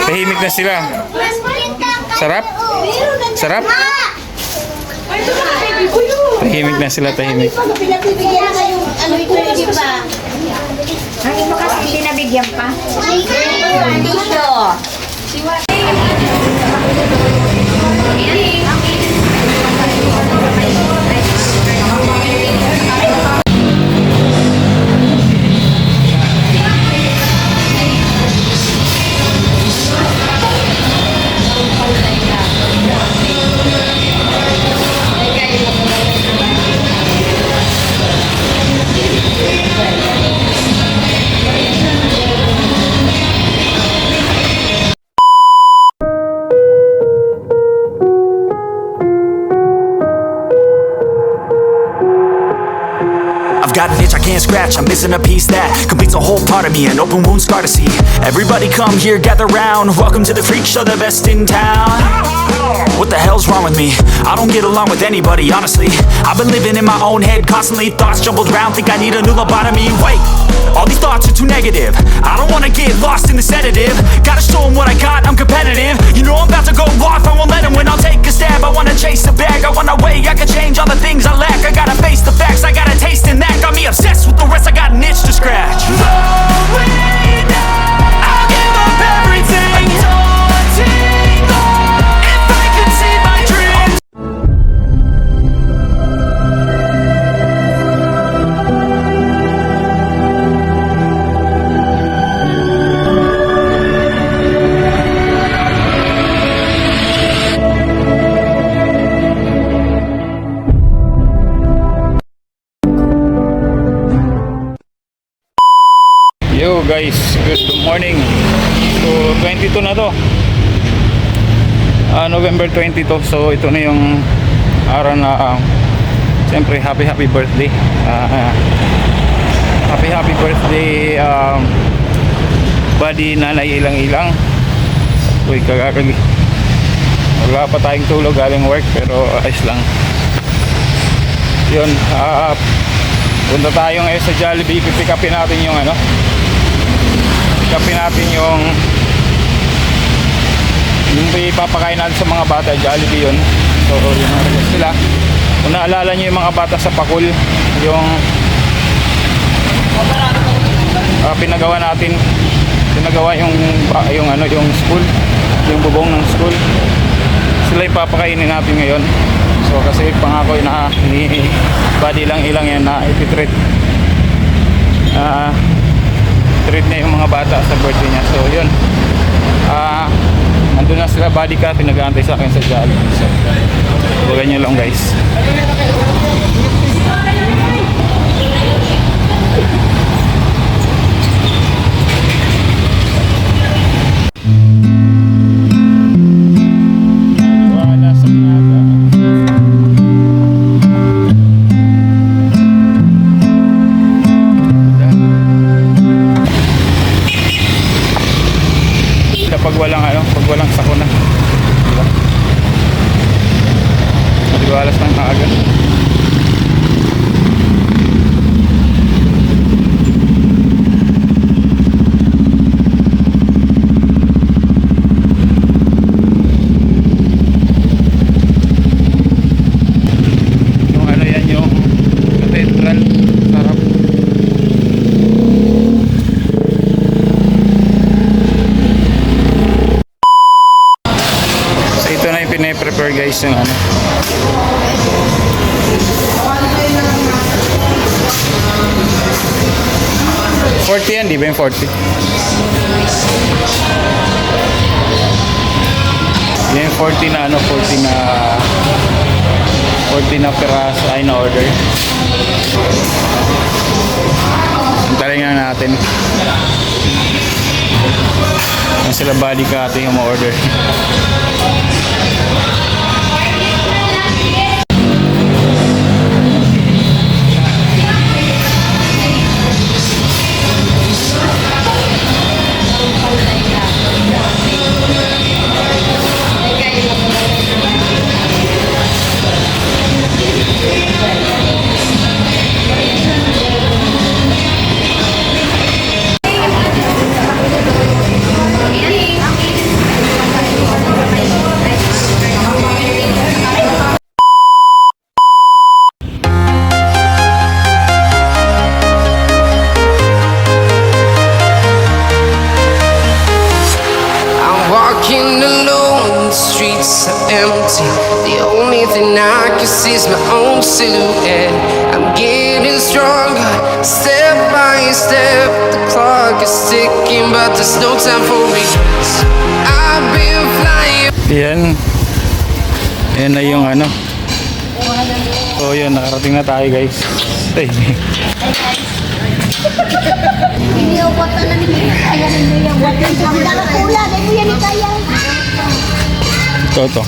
Tahimik na sila. Sarap? Sarap? Tahimik na sila, tahimik. Pinagbibigyan na kayong ano ito yung pa. Ang iba kasi hindi nabigyan pa. Dito. Got an itch I can't scratch, I'm missing a piece that completes a whole part of me, an open wound scar to see. Everybody come here, gather round, welcome to the freak show, the best in town. What the hell's wrong with me? I don't get along with anybody, honestly. I've been living in my own head constantly, thoughts jumbled around, think I need a new lobotomy. Wait, all these thoughts are too negative, I don't wanna get lost in the sedative. Gotta show them what I got, I'm competitive. You know I'm about to go off, I won't let them win, I'll take a stab. I wanna chase the bag, I wanna weigh, I can change all the things I lack. I gotta face the facts, I got a taste in that. Got me obsessed with the rest, I got an itch to scratch. Slowing down, I'll give up everything. Daunting all, if I could see my dreams. Yo guys, good morning. So 22 na to, November 22. So ito na yung araw na siyempre happy birthday, happy birthday buddy Nanay Ilang. Uy, kagagagi, wala pa tayong tulog galing work pero ayos lang yun. Punta tayo ngayon sa Jollibee, pipick upin natin yung ano, yung ipapakain natin sa mga bata. Jollibee yun. So yun ang request sila. Kung naalala nyo yung mga bata sa Pakul, yung pinagawa yung ano, yung school, yung bubong ng school, sila ipapakainin natin ngayon. So kasi pangako na ni Buddy Ilang yan na ipitreat treat niya yung mga bata sa birthday niya. So yun, nandun na sila, Buddy ka, pinag-aantay sa akin sa Jollibee. So huwag nyo lang guys. Pag walang sakuna, diba? Maliwalas ng maaga. Yung ano yan, yung cathedral, sarap. Pine-prepare guys yung ano, $40 yan, di ba yung 40? Yan yung 40 na ano, 40 na piraso ay na order. Antarin nga natin. Yan sila Buddy ka ating yung order. Walking alone, the streets are empty. The only thing I can see is my own silhouette. I'm getting stronger, step by step. The clock is ticking, but there's no time for regrets. I've been flying. Yan. Yan na yung ano. So yun, nakarating na tayo guys. Ay. Hindi ako wata na ni Kaya hindi yung wata. Ang dalakula, dahil yan ni Kaya. Ito.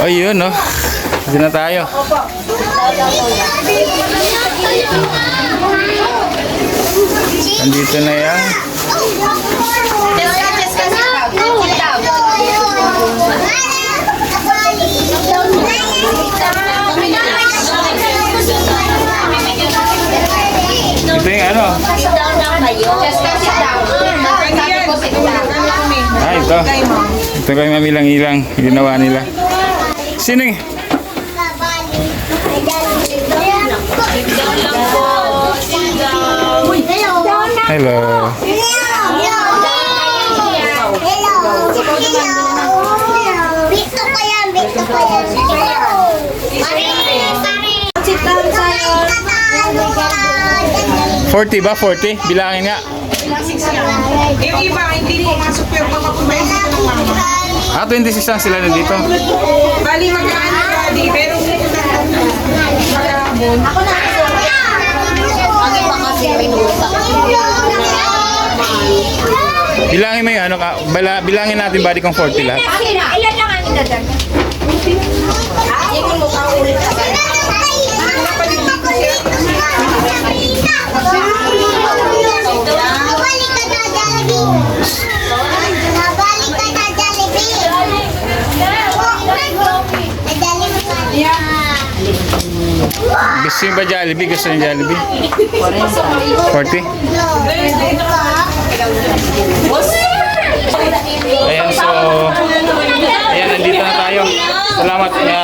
Ayun, no. Diyan na tayo. Nandito na yan. Ito yung ano. Ah, ito. Ito ko yung mamilang-ilang ginawa nila. Sino yung? Hello. Bito ko yan, bito ko yan. Pare, pare. 40 ba? 40? Bilangin nga. Yung iba, hindi pumasok pero makakumain dito ng mama. Ah, 26 lang sila nandito. Bali, mag-ano bali, pero Ako na. Ang iba kasi may nutak. Bilangin mo yung ano ka. Bilangin natin body kong 40 lahat. Ilan lang ang idadagdag? ikon mo ka ulit kasi. Nabalik ka na, Jollibee. Nabalik ka na, Jollibee. Nadali mo ka. Gusto nyo ba Jollibee? Gusto nyo Jollibee? 40? Ayan, so ayan, nandito na tayo. Salamat na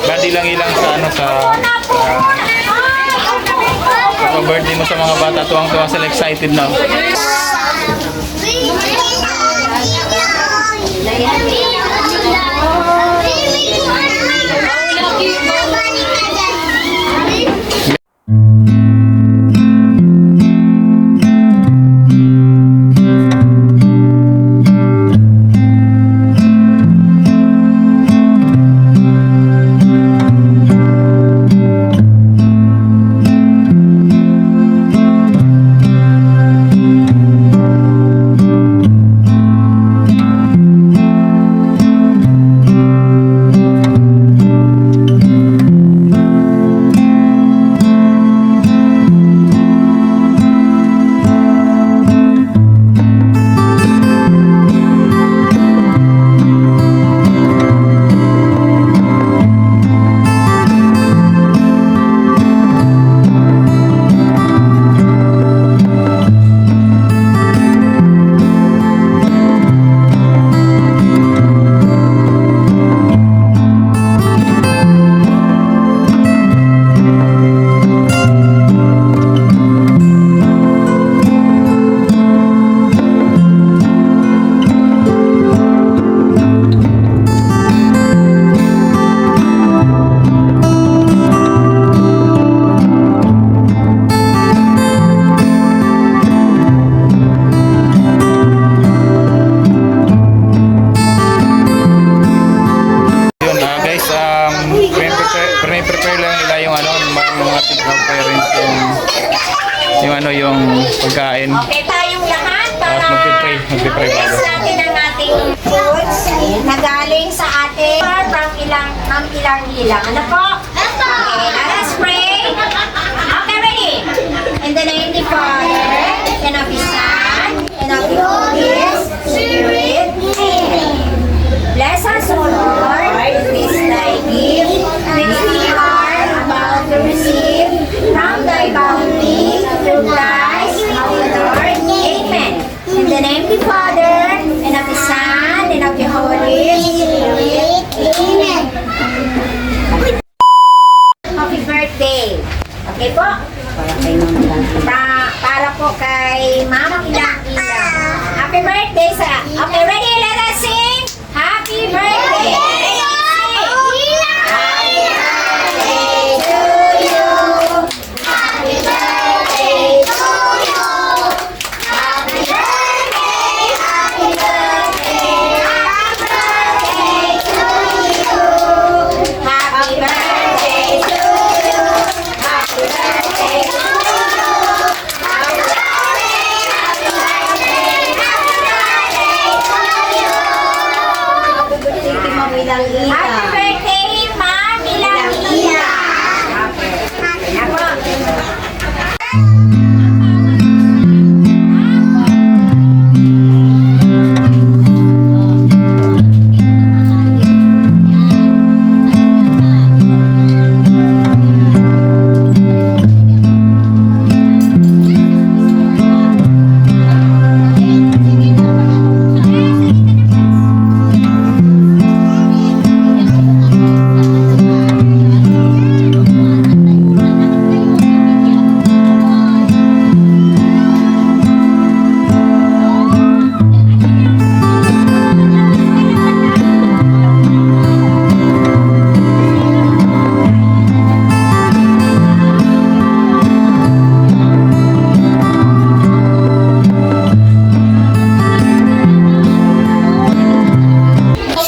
body lang ilang sa ano sa birthday mo sa mga bata. Tuwang-tuwa sila, excited na. Prepare lang nila yung ano, mga parents yung ano, yung pagkain. Okay tayong lahat Tapos para magpipray bago. bless natin ang ating foods na galing sa ating from ilang. Ano po? Okay, let us pray. Okay, ready? In the name of the Father, and of the Son, and of the Holy Spirit. Amen. Bless us, O Lord, with this thy gift, which we are about to receive from thy bounty through Christ our Lord. Amen. In the name of the Father, and of the Son, and of the Holy Spirit. Amen. Happy birthday. Okay po? Para po kay Mama isa. Okay, ready? Let us sing. Happy birthday. Ready? Happy birthday, Mami Lamia!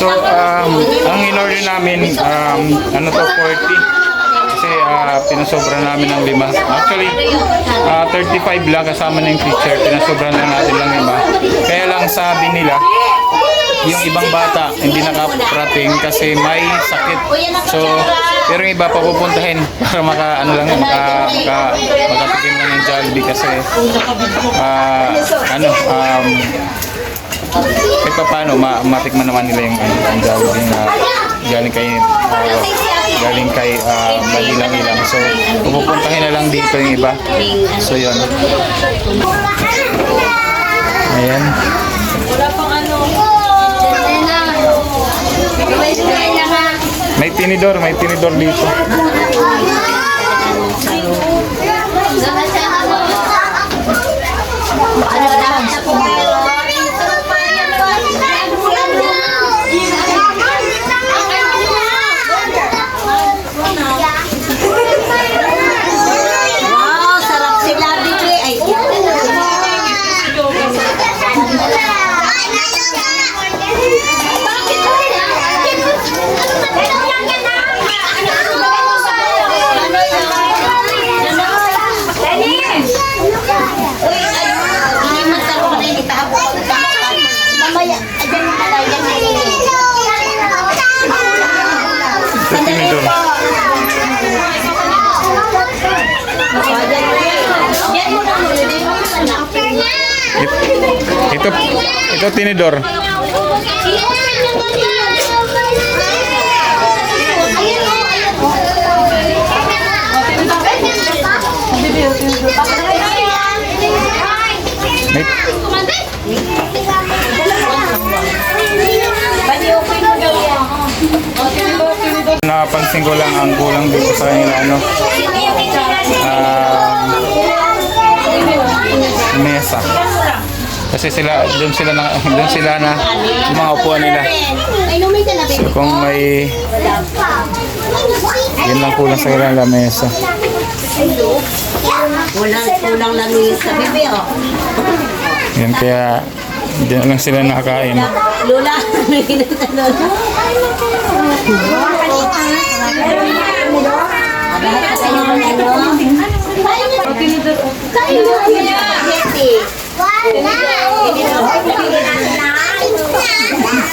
So, ang in-order namin, ano to, 40. Kasi pinasobra namin ng 5. Actually, 35 lang kasama na yung teacher. Pinasobra na natin lang 5. Kaya lang sabi nila, yung ibang bata hindi nakaparating kasi may sakit. So, pero yung iba papupuntahin para makatikim lang ng Jollibee kasi kahit pa paano, matikman naman nila yung Jollibee na galing kay Manilang-ilang. So, pupuntahin na lang dito yung iba. So, yun. Ayan. May tinidor dito. Wow, sarap sila, Bibi. Ay, mamaya, ayan na pala, yan na yun. Ito tinidor. Ito tinidor. Napansin ko lang ang kulang dito sa kanila mesa. Kasi doon sila na yung mga upuan nila. So kung may yun lang kulang sa kanila mesa. Kulang na luis sa Bibi, oh. Yan kaya hindi na lang sila nakakain. Lola, may kinita Lola.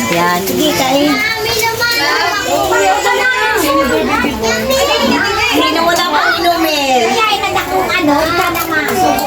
Yan, sige kain. Hindi na wala pang inumin. Kaya inadakong ano, ika na masok.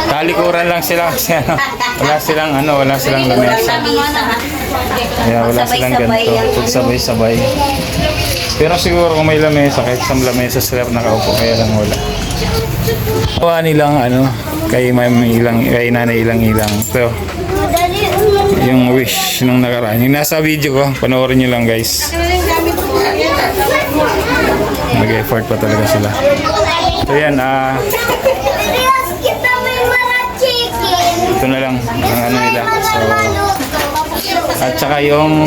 talikuran lang sila kasi wala silang lamesa. Kaya wala silang ganito. Sabay-sabay. Pero siguro kung may lamesa, kahit sa lamesa sila nakaupo, kaya lang wala. Gawa nilang kay nanay ilang. So, yung wish nung nakaraan. Yung nasa video ko, panoorin nyo lang guys. Nag-effort pa talaga sila. So yan, ito na lang ang nila. So, at saka yung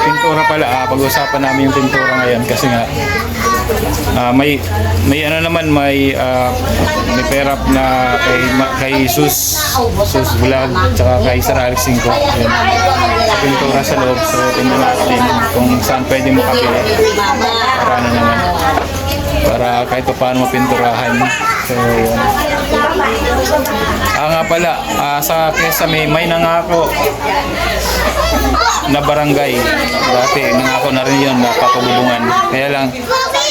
pintura pala, pag-usapan namin yung pintura ngayon kasi nga may perap na kay Sus Vlog tsaka kay Sir Alex Cinco. Yan. Pintura sa loob. So tingnan natin kung saan pwede makapili para kahit pa paano mapinturahan. So yan. Nga pala, sa Quezon may nangako na barangay. Dati nangako na rin yun na papabubungan. Kaya lang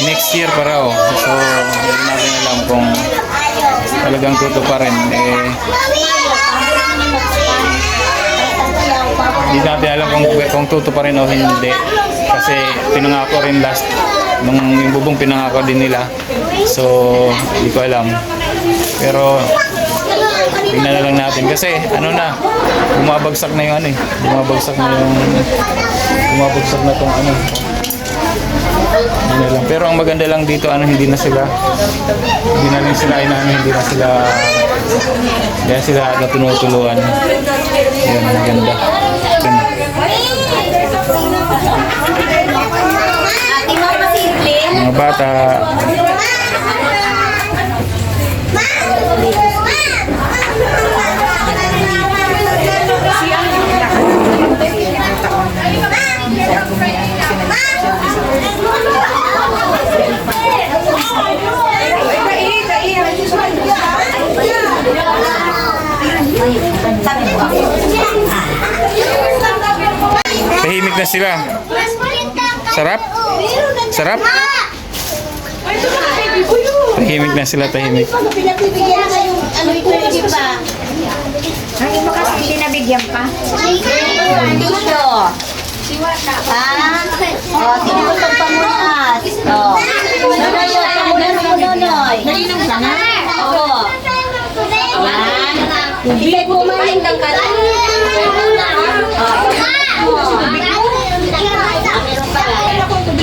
next year pa raw. So hindi natin alam kung talagang tutuparin. Hindi natin alam kung tutuparin o hindi. Kasi pinangako rin last nung yung bubong pinangako din nila. So hindi ko alam. Pero tingnan na lang natin kasi bumabagsak na yung bumabagsak na tong lang. Pero ang maganda lang dito hindi na sila natunutuluan. Yan, maganda. Mga bata. Tahimik na sila. Sarap? Sarap? Tahimik na sila, tahimik. Pinagbibigyan na kayong hindi pa. Ang iba kasi hindi nabigyan pa. Dito. Tinutog pamunas. Nonoy, pamunas. Nainom ka na? Oo. Bigay po maling ng kalan.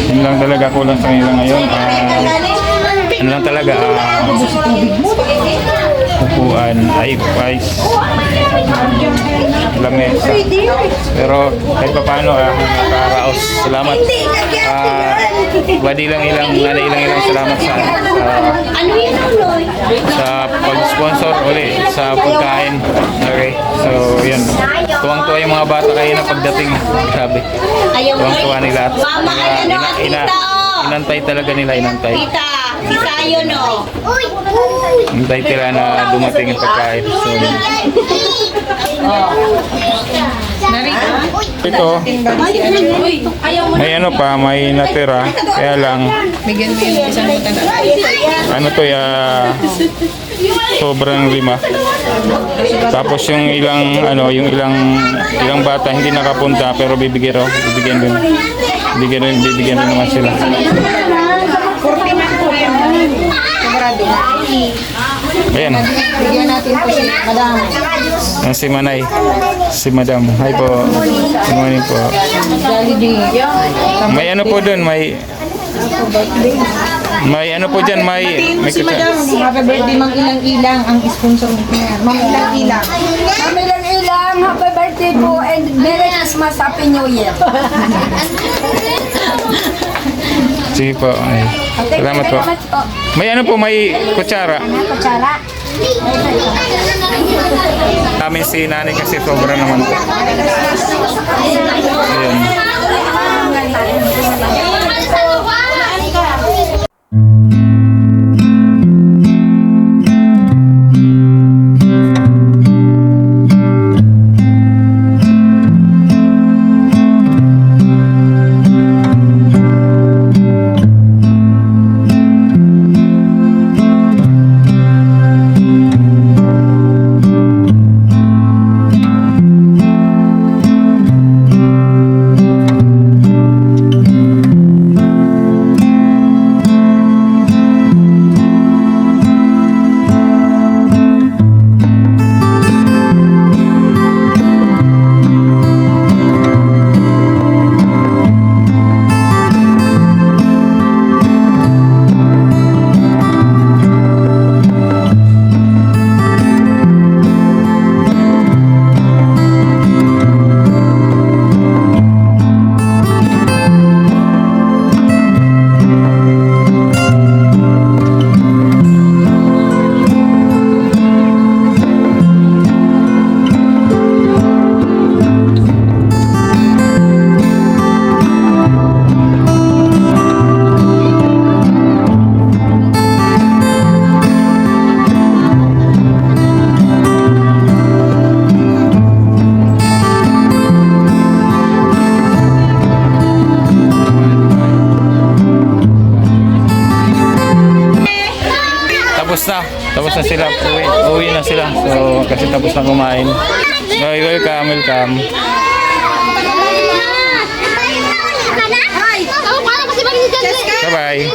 Yun lang talaga kulang sa kanila ngayon. Ano lang talaga, upuan, ay lamesa. Pero kahit pa paano, nakaraos. Salamat. Nanay ilang salamat sa pag-sponsor uli sa pagkain. Okay. So, yun. Tuwang-tuwa yung mga bata kayo na pagdating. Grabe. Tuwang-tuwa nila. Inantay talaga nila, inantay. Tita yun o. Hintay tila na dumating yung pagkain. So, ito, may may natira. Kaya lang, sobrang lima. Tapos yung ilang bata hindi nakapunta pero bibigyan rin naman sila. Ayan. Bigyan natin po si Madam. Si Manay. Si Madam. Hi po. Good morning po. May po doon, may po dyan, may Si Madam, happy birthday Mang Ilang-Ilang ang sponsor niya. Mang Ilang-Ilang. Kami lang ilang. Happy birthday po and Merry Christmas. Happy New Year. sige po. Ay. Salamat po. May may kutsara. Kutsara. Kami si nanay kasi sobra naman po. Ayan. tapos na sila. Uwi na sila. So, kasi tapos na kumain. Okay, welcome. Bye-bye.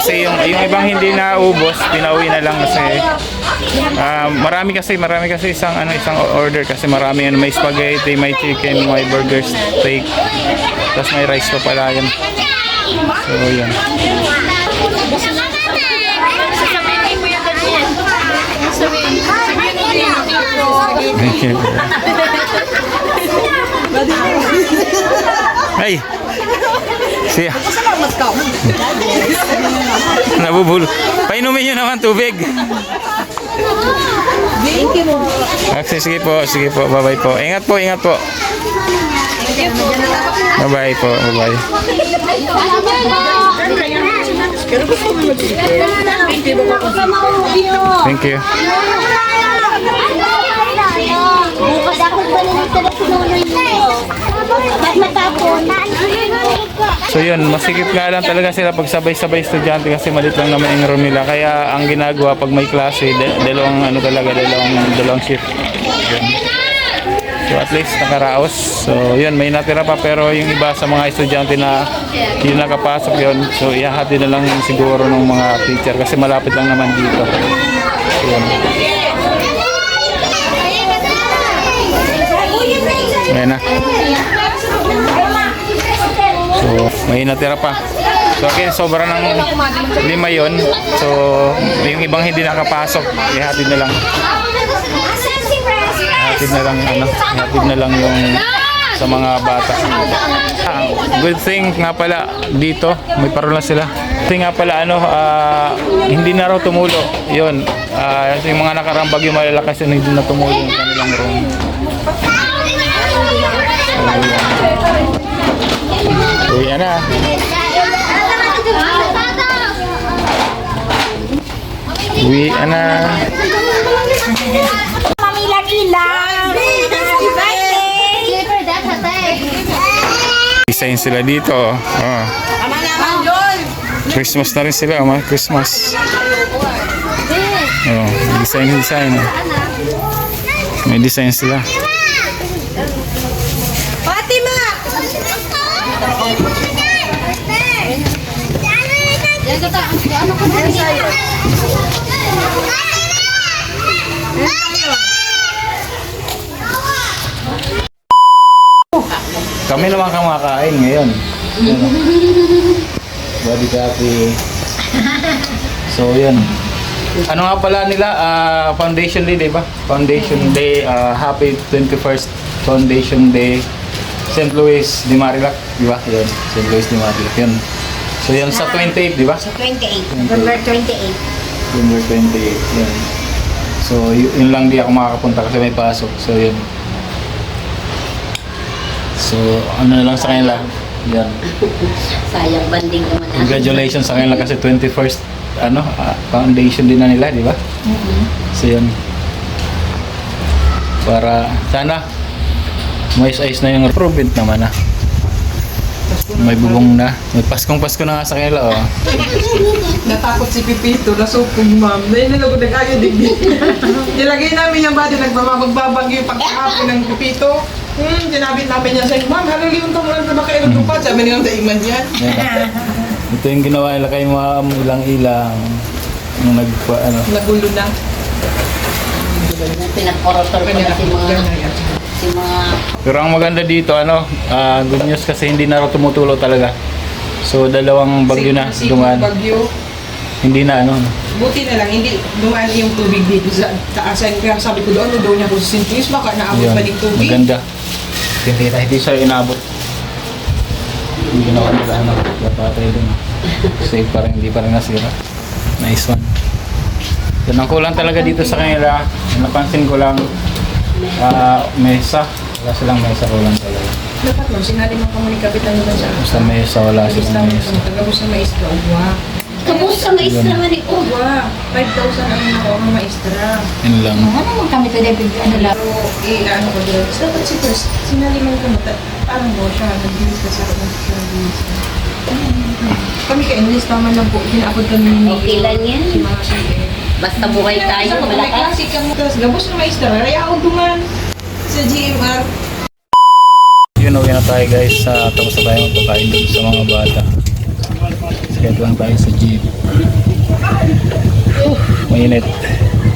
Kasi yung ibang hindi naubos, pinauwi na lang kasi marami kasi isang order kasi marami may spaghetti, may chicken, may burger, steak. Tapos may rice pa pala yun. So yun. Thank you. Ay! Siya. Nabubulo. Painumin nyo naman tubig. Sige po. Bye-bye po. Ingat po. Bye-bye po. Bye-bye. Thank you. Bukas ako balilita na sinuloy mo. Ba't matapon? So yun, masikip nga lang talaga sila pag sabay-sabay estudyante kasi malit lang naman yung room nila. Kaya ang ginagawa pag may klase, dalawang shift. Yun. So at least nakaraos. So yun, may natira pa pero yung iba sa mga estudyante na hindi nakapasok yun. So ihahati na lang siguro ng mga teacher kasi malapit lang naman dito. So, yun. Ayan na. So, may natira pa. So, okay, sobra ng 5 yun. So, yung ibang hindi nakapasok, ihatid na lang. Ihatid na lang yung sa mga bata. Good thing nga pala dito, may parola sila. Good thing nga pala, hindi na raw tumulo. Yun, yung mga nakarambag yung malalakas yun, hindi na tumulo yung kanilang room. Uy, ana. Uy, ana. Mamilang-ilang. Design sila dito. Oh. Tama naman, John. Christmas na rin sila, Christmas. Oh, design. May design sila. Fatima! Kami naman kumakain ngayon. Body copy. So, yun. Ano nga pala nila? Foundation Day, diba? Foundation Day. Happy 21st Foundation Day. St. Louis de Marilac, diba? Yun. St. Louis de Marilac. Yun. So, yun sa 28, diba? Sa 28. November 28. November 28. Yun. So, yun lang di ako makakapunta kasi may pasok. So, yun. So, ano na lang sa kanila. Yan. Sayang banding naman. Congratulations sa kanila kasi 21st foundation din na nila, di ba? So, yun. Para, sana, may ayos na yung improvement naman May bubong na. May Paskong-Pasko na nga sa kanila, oh. Natakot si Pipito, nasukong ma'am. Nainalagod na kayo digdi. Nilagay namin yung body, magbabagyo yung pagkakapon ng Pipito. Tinabit namin yan sa'yo, ma'am, halong yung tumulan na makailog yung pa. Sabi nilang daiman yan. Ito yung ginawa nila kay ma'am, ilang-ilang. Nung Nagulo na. Pinag-orator pa na si mga... Pero ang maganda dito, good news kasi hindi na raw tumutulo talaga. So, dalawang bagyo na dumaan. Bagyo. Hindi na Buti na lang, hindi dumaan yung tubig dito sa taasan. Kaya sabi ko doon, daw niya kung sintis, baka naabot Yun. ba yung tubig. Maganda. Hindi siya inabot. Hindi ginawa nila patay dun. Safe pa rin, hindi pa rin nasira. Nice one. Yan ang kulang talaga dito sa kanila. Napansin ko lang, mesa. Wala silang mesa, kulang talaga. Dapat mo, sinali mo kamunikabitan mo sa Sa mesa, wala silang mesa. Tagabos na maestra, uwa. Kamusta sa maestra man ito? Uwa, 5,000 ang ako ang maestra. Yun lang. Ano mo kami ito na ano lang? Pero, ano ko doon. Dapat si First, sinali mo ko. Parang mo siya, nag-gilis ka sa siya. Kami ka-enlist naman lang po, pinaabot kami ni Okay lang yan. Basta buhay tayo, malakas. Tapos gabos na maestra, raya ako duman sa GMR. Yun, uwi na tayo guys. Tapos na tayo magpakain dun sa mga bata. Sked lang tayo sa jeep. Mainit.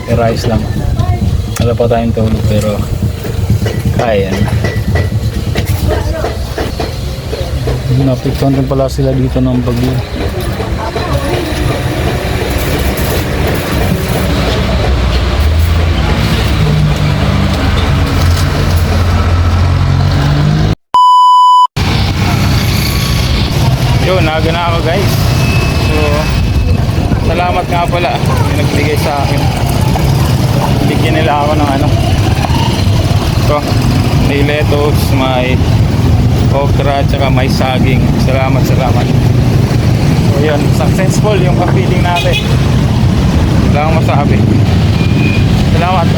Pero ayos lang. Wala pa tayong tulog pero kaya na. Napiktuhan din pala sila dito ng bagyo. Yun, naga na ako guys. So, salamat nga pala yung nagbigay sa akin. Bigyan nila ako ng ano. Ito, may lettuce, may okra, tsaka may saging. Salamat. So yun, successful yung pa-feeding natin. Wala akong masabi. Salamat,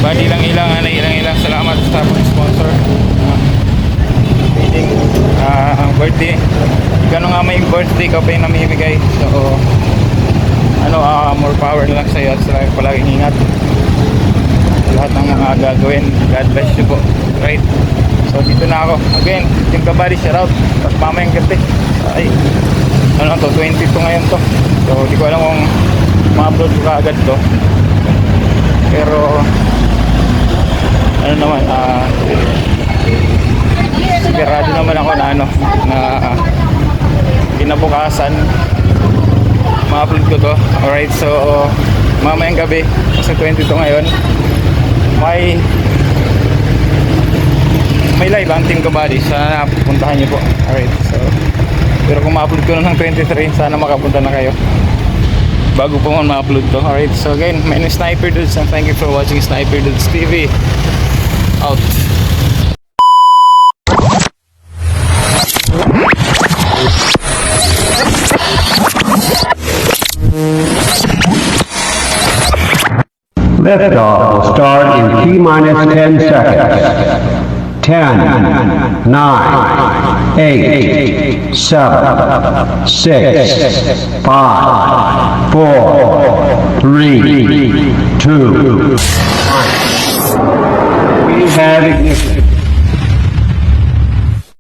bali ilang salamat sa sponsor. Feeding, ang birthday. Gano'n nga may birthday ka pa yung namimigay. So, more power na lang sa'yo at sa palaging ingat. Lahat ng mga gagawin. God bless you po. Right? So dito na ako. Again, Team Kabady, shout out. At mamayang gabi. Ay, 22 ngayon to. So di ko alam kung ma-upload ko agad to. Pero, sigurado naman ako na na kinabukasan ma-upload ko to. Alright, so mamayang gabi kasi 22 ngayon may live ang Team Kabady. Sana puntahan niyo po. Alright, so pero kung ma-upload ko na ng 23, sana makapunta na kayo bago po man ma-upload to. Alright, so again, my name is Sniper Dudes and thank you for watching Sniper Dudes TV. Out. Liftoff will start in T-minus 10 seconds. 10, 9, 8, 7, 6, 5, 4, 3, 2, 1. We have ignition.